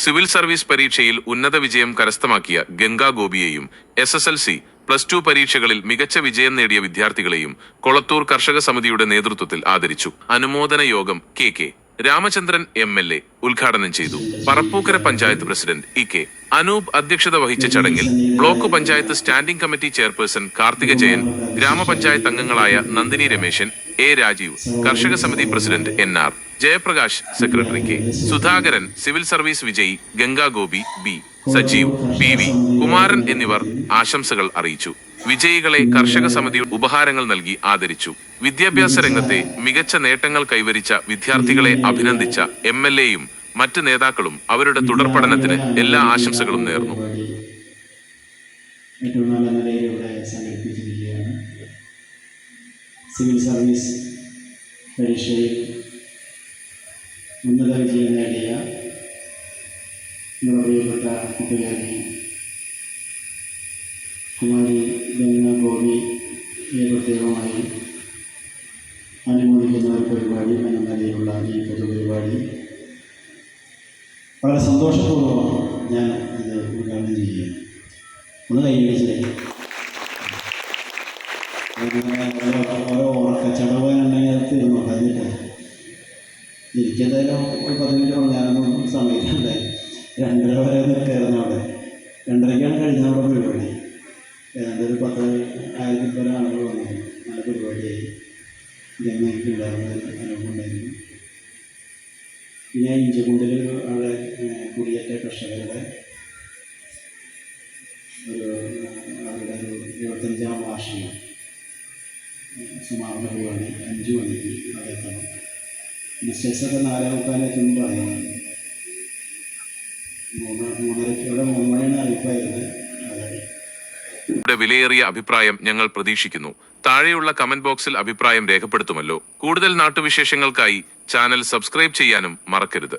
Civil service പരീക്ഷയിൽ ഉന്നത വിജയം കരസ്ഥമാക്കിയ ഗംഗാ ഗോപിയെയും SSLC, +2 പരീക്ഷകളിൽ മികച്ച വിജയം നേടിയ വിദ്യാർത്ഥികളെയും കൊളത്തൂർ കർഷക സമിതിയുടെ നേതൃത്വത്തിൽ ആദരിച്ചു. അനുമോദന യോഗം KK രാമചന്ദ്രൻ MLA ഉദ്ഘാടനം ചെയ്തു. പറപ്പൂക്കര പഞ്ചായത്ത് പ്രസിഡന്റ് EK അനൂപ് അധ്യക്ഷത വഹിച്ച ചടങ്ങിൽ block panchayat standing committee chairperson Karthika Jayan, ഗ്രാമപഞ്ചായത്ത് അംഗങ്ങളായ നന്ദിനി രമേശൻ, A രാജീവ്, കർഷക സമിതി president NR Jayaprakash, secretary K Sudhakaran, civil service വിജയി ഗംഗാ ഗോപി B സജീവ്, PV കുമാരൻ എന്നിവർ ആശംസകൾ അറിയിച്ചു. വിജയികളെ കർഷക സമിതി ഉപഹാരങ്ങൾ നൽകി ആദരിച്ചു. വിദ്യാഭ്യാസ രംഗത്തെ മികച്ച നേട്ടങ്ങൾ കൈവരിച്ച വിദ്യാർത്ഥികളെ അഭിനന്ദിച്ച MLAയും മറ്റ് നേതാക്കളും അവരുടെ തുടർ പഠനത്തിന് എല്ലാ ആശംസകളും നേർന്നു. സിവിൽ സർവീസ് പരീക്ഷയിൽ ഉന്നത വിജയം നേടിയ പ്രിയപ്പെട്ട കുട്ടികാരി കുമാരി ഗംഗാ ഗോപിയെ പ്രത്യേകമായി അനുമോദിക്കുന്ന ഒരു പരിപാടി എന്ന നിലയിലുള്ള ഈ പൊതുപരിപാടി വളരെ സന്തോഷപൂർവ്വമാണ് ഞാൻ ഇത് ഉദ്ഘാടനം ചെയ്യുകയാണ്. ഒന്ന് കൈയടിച്ചില്ലേ? ഓരോ ഉറക്കച്ചടവുണ്ടെങ്കിൽ തീർന്നു കഴിഞ്ഞിട്ട് എനിക്കെന്തായാലും ഒരു 10 മിനിറ്റ് ഞാനൊന്നും സമയത്തുണ്ടായി. 2:30 വരെ നിൽക്കായിരുന്നു അവിടെ. 2:30ക്കാണ് കഴിഞ്ഞ അവിടെ പരിപാടി. ഏതാണ്ട് ഒരു 10,000 പേരെ ആളുകൾ വന്നു. നല്ല പരിപാടിയായി. എനിക്കുണ്ടായിരുന്നു, അനുഭവമുണ്ടായിരുന്നു. പിന്നെ ഇഞ്ചിക്കുണ്ടിൽ അവിടെ കുടിയേറ്റ കർഷകരുടെ അവരുടെ 25ാം വാർഷികം സമാപന പരിപാടി 5 മണിക്ക് നടത്തണം. മിസ്റ്റേഴ്സൊക്കെ 4:45 പറയുന്നത് 3 മണിയാണ് അറിയിപ്പായിരുന്നത്. വിലയേറിയ അഭിപ്രായം ഞങ്ങൾ പ്രതീക്ഷിക്കുന്നു. താഴെയുള്ള കമന്റ് ബോക്സിൽ അഭിപ്രായം രേഖപ്പെടുത്തുമല്ലോ. കൂടുതൽ നാട്ടുവിശേഷങ്ങൾക്കായി ചാനൽ സബ്സ്ക്രൈബ് ചെയ്യാനും മറക്കരുത്.